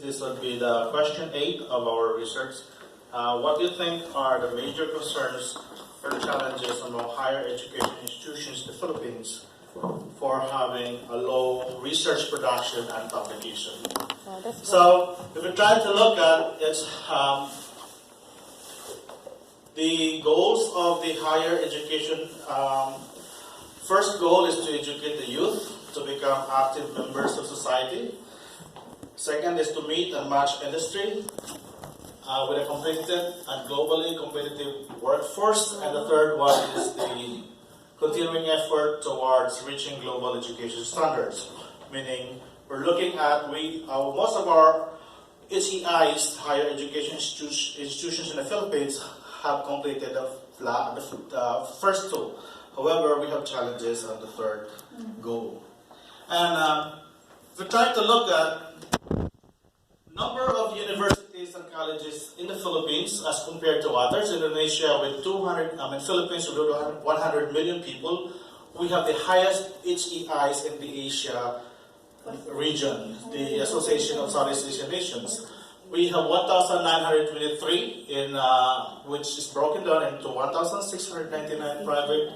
this would be the question 8 of our research. What do you think are the major concerns or challenges among higher education institutions in the Philippines for having a low research production and publication? So, if we try to look at it, the goals of the higher education, first goal is to educate the youth to become active members of society. Second is to meet and match industry with a competitive and globally competitive workforce. And the third one is the continuing effort towards reaching global education standards. Meaning, we're looking at, most of our HEIs, higher education institutions in the Philippines, have completed the first two. However, we have challenges on the third goal. And if we try to look at number of universities and colleges in the Philippines as compared to others, Indonesia with Philippines with 100 million people, we have the highest HEIs in the Asia region, the Association of Southeast Asian Nations. We have 1,923 which is broken down into 1,699 private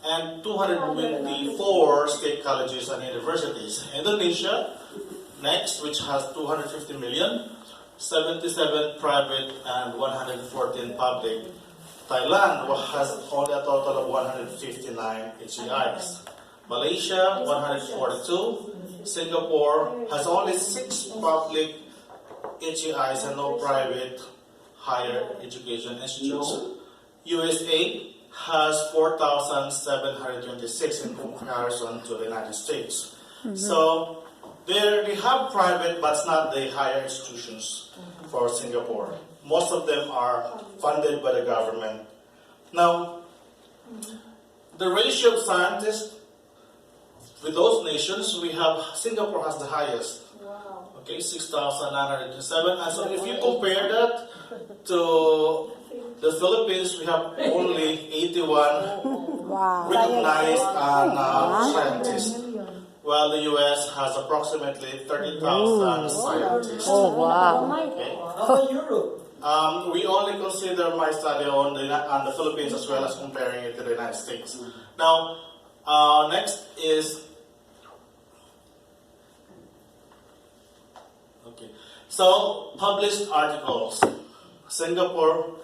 and 224 state colleges and universities. Indonesia, next, which has 250 million, 77 private and 114 public. Thailand has only a total of 159 HEIs. Malaysia, 142. Singapore has only 6 public HEIs and no private higher education institutes. USA has 4,726 in comparison to the United States. So they have private, but it's not the higher institutions for Singapore. Most of them are funded by the government. Now, the ratio of scientists with those nations, we have Singapore has the highest. Wow. Okay, 6,907. And so if you compare that to the Philippines, we have only 81 recognized scientists, while the US has approximately 30,000 scientists. Oh, wow. Okay. How about Europe? We only consider my study on the Philippines as well as comparing it to the United States. Now, next is so published articles. Singapore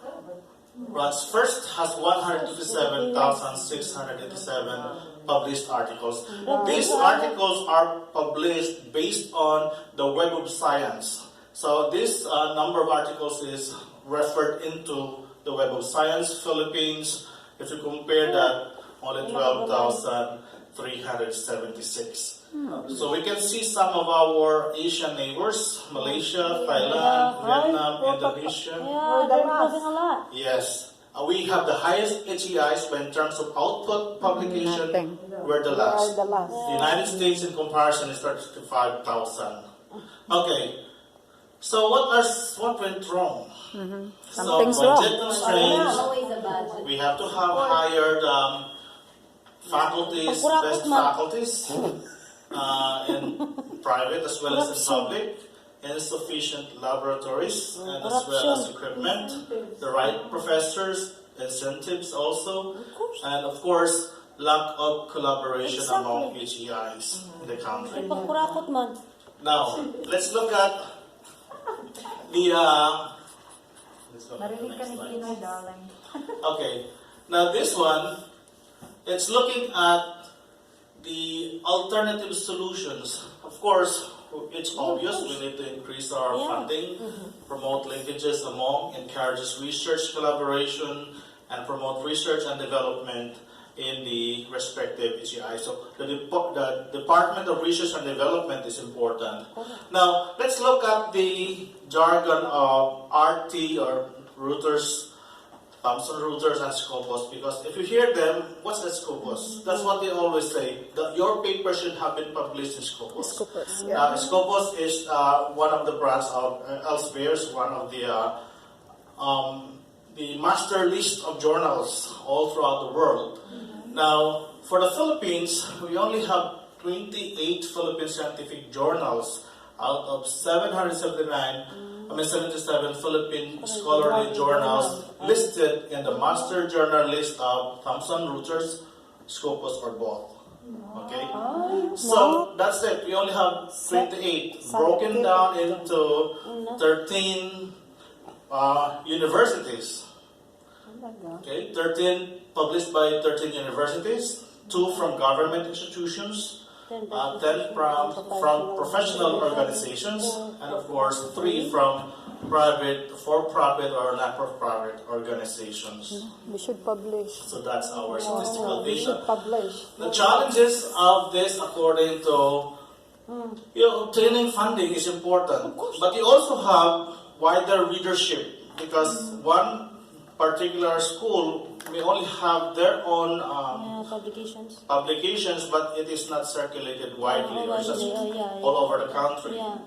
first has 157,687 published articles. These articles are published based on the Web of Science. So this number of articles is referred into the Web of Science. Philippines, if you compare that, only 12,376. So we can see some of our Asian neighbors, Malaysia, Thailand, Vietnam, Indonesia. Yeah, they're having a lot. Yes. We have the highest HEIs, but in terms of output publication, Nothing. we're the last. The last. The United States in comparison is 35,000. Okay. So what went wrong? Something's so budget wrong. constraints, Always a budget. we have to have hired faculties, best faculties, in private as well as in public, insufficient laboratories, and as well as equipment, the right professors, incentives also, and of course, lack of collaboration among HEIs in the country. Pagkurakot man. Now, let's look at the Marinig ka ni Pinoy, darling. okay, now this one, it's looking at the alternative solutions. Of course, it's obvious we need to increase our funding, promote linkages among, encourages research collaboration, and promote research and development in the respective HEI. So the Department of Research and Development is important. Now, let's look at the jargon of RT or routers, Thomson routers and Scopus, because if you hear them, what's that Scopus? That's what they always say. Your paper should have been published in Scopus. Scopus, Scopus is one of the brands of Elsevier's, one of the master list of journals all throughout the world. Now, for the Philippines, we only have 28 Philippine scientific journals out of 77 Philippine scholarly journals listed in the master journal list of Thomson Reuters, Scopus, or both. Okay? So that's it. We only have 28 broken down into 13 universities. Okay, 13 published by 13 universities, 2 from government institutions, 10 from professional organizations, and of course 3 from private, for-profit or not-for-profit organizations. We should publish. So that's our statistical We should data. publish. The challenges of this, according to obtaining funding is important, but you also have wider readership because one particular school may only have their own publications, but it is not circulated widely or just all over the country. Yeah.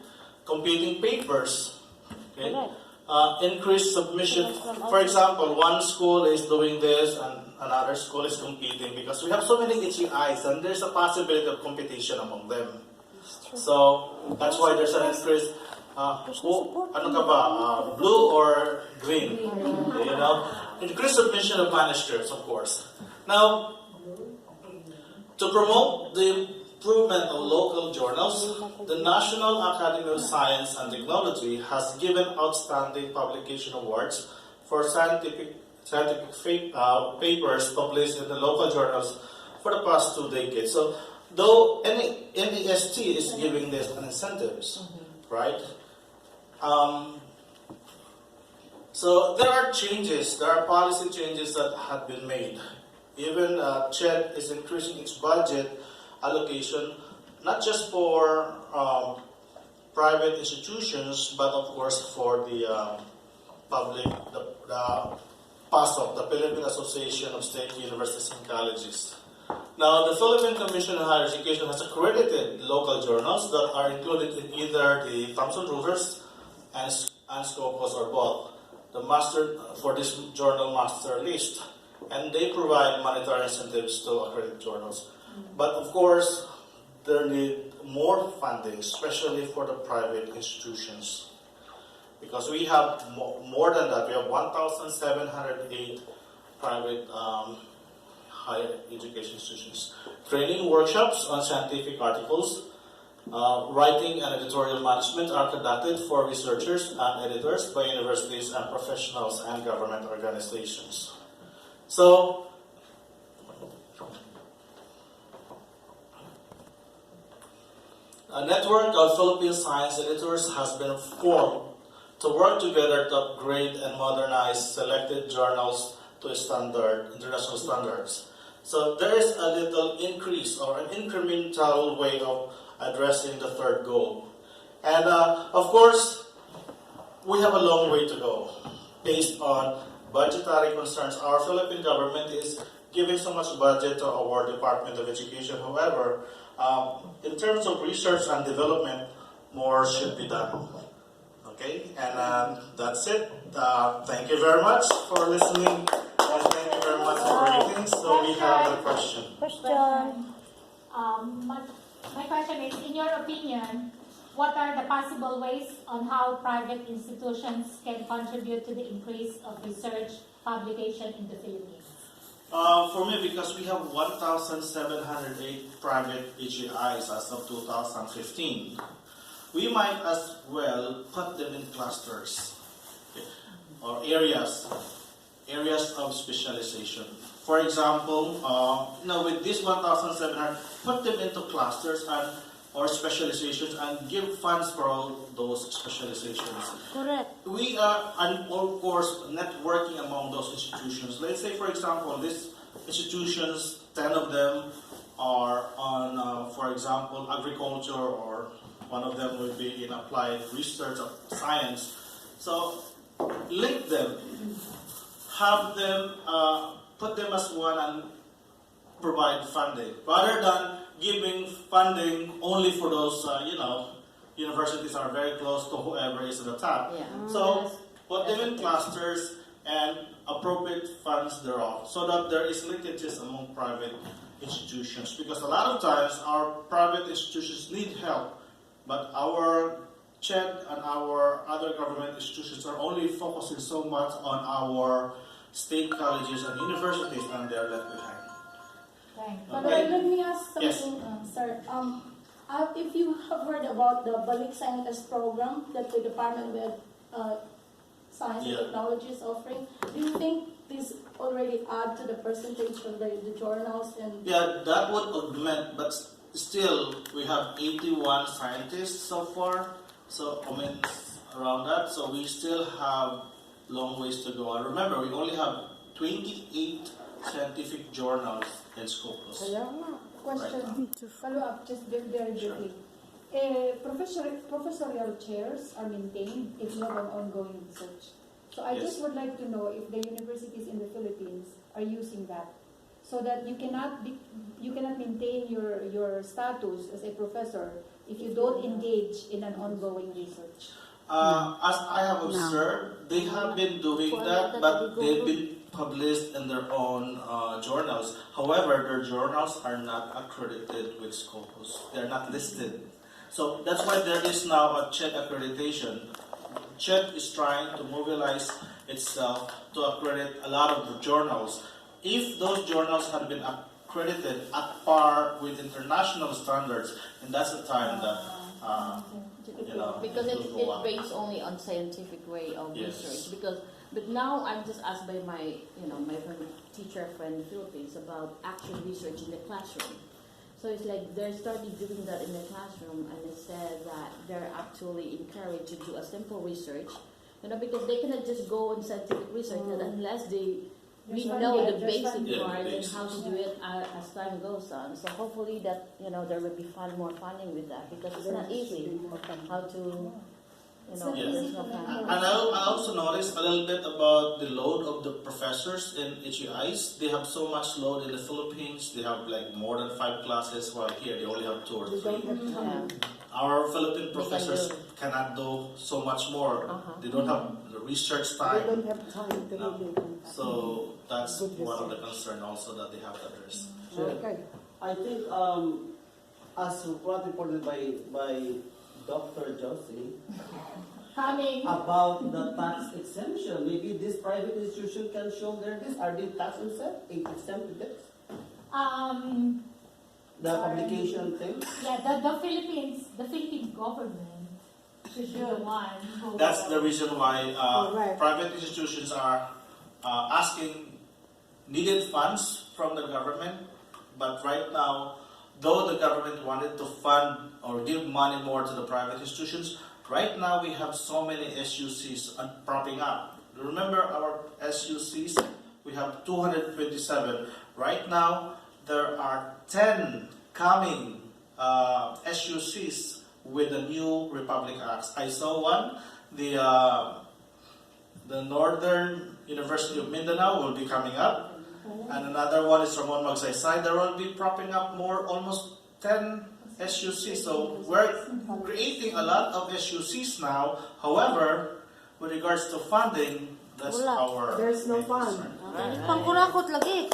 Competing papers, okay? Correct. Increased submission. For example, one school is doing this and another school is competing because we have so many itchy eyes and there's a possibility of competition among them. So that's why there's an increase. Ano ka ba? Blue or green? You know, increased submission of manuscripts, of course. Now, to promote the improvement of local journals, the National Academy of Science and Technology has given outstanding publication awards for scientific papers published in the local journals for the past 2 decades. So, though NEST is giving this an incentives, right? So there are changes, there are policy changes that have been made. Even CHED is increasing its budget allocation, not just for private institutions, but of course for the public, the PASOC, the Philippine Association of State Universities and Colleges. Now, the Philippine Commission on Higher Education has accredited local journals that are included in either the Thomson Reuters and Scopus or both, the master for this journal master list, and they provide monetary incentives to accredited journals. But of course, there need more funding, especially for the private institutions, because we have more than that. We have 1,708 private higher education institutions. Training workshops on scientific articles, writing and editorial management are conducted for researchers and editors by universities and professionals and government organizations. So, a network of Philippine science editors has been formed to work together to upgrade and modernize selected journals to international standards. So there is a little increase or an incremental way of addressing the third goal. And of course, we have a long way to go. Based on budgetary concerns, our Philippine government is giving so much budget to our Department of Education. However, in terms of research and development, more should be done. Okay, and that's it. Thank you very much for listening, and thank you very much for reading. So we have a question. My question is, in your opinion, what are the possible ways on how private institutions can contribute to the increase of research publication in the Philippines? For me, because we have 1,708 private AGIs as of 2015, we might as well put them in clusters, okay, or areas of specialization. For example, with this 1,700, put them into clusters or specializations and give funds for all those specializations. Correct. We are, and of course, networking among those institutions. Let's say, for example, these institutions, 10 of them are on, for example, agriculture, or one of them will be in applied research of science. So, link them, have them, put them as one and provide funding, rather than giving funding only for those, universities are very close to whoever is at the top. Yeah. So, put them in clusters and appropriate funds thereof, so that there is linkages among private institutions. Because a lot of times, our private institutions need help But our CHED and our other government institutions are only focusing so much on our state colleges and universities, and they are left behind. Right. But Okay. let me ask Yes. something, sir. If you have heard about the Balik Scientist program that the Department of Science and Yeah. Technology is offering, do you think this already add to the percentage of the journals and? Yeah, that would augment, but still, we have 81 scientists so far, so I mean, around that, so we still have long ways to go. And remember, we only have 28 scientific journals in Scopus. Question, follow up just very briefly. Professorial chairs are maintained if you have an ongoing research. So I Yes. just would like to know if the universities in the Philippines are using that, so that you cannot maintain your status as a professor if you don't engage in an ongoing research. As I have observed, they have been doing that, but they've been published in their own journals. However, their journals are not accredited with Scopus. They're not listed. So that's why there is now a CHED accreditation. CHED is trying to mobilize itself to accredit a lot of the journals. If those journals had been accredited at par with international standards, and that's the time that Because it it's will go up. based only on scientific way of Yes. research. But now I'm just asked by my teacher friend in the Philippines about actual research in the classroom. So it's like they're starting doing that in the classroom, and it said that they're actually encouraged to do a simple research, because they cannot just go on scientific research unless we know the basic Yeah, part and basics. how to do it as time goes on. So hopefully that there will be more funding with that, because it's not easy how to It's not Yeah. easy there's no to funding. And I also noticed a little bit about the load of the professors in HEIs. They have so much load in the Philippines. They have like more than 5 classes, while here they only have 2 or 3. Yeah. Our Philippine They can professors do. cannot do so much more. Uh-huh. They don't have the research They time. don't have time to No. really. So that's one of the concern also that they have to address. Okay. I think, as what reported by Dr. Josie Coming. about the tax exemption, maybe this private institution can show their this. Are they tax exempted this? The publication thing. Yeah, the Philippine government should be the one who. That's the reason why Correct. private institutions are asking needed funds from the government. But right now, though the government wanted to fund or give money more to the private institutions, right now we have so many SUCs propping up. Remember our SUCs? We have 227. Right now, there are 10 coming SUCs with the new Republic Acts. I saw one, the Northern University of Mindanao will be coming up. And another one is from Magsaysay. There will be propping up almost 10 SUCs. So we're creating a lot of SUCs now. However, with regards to funding, that's Wala. our There's no main fund. concern. Pangkurakot lagi.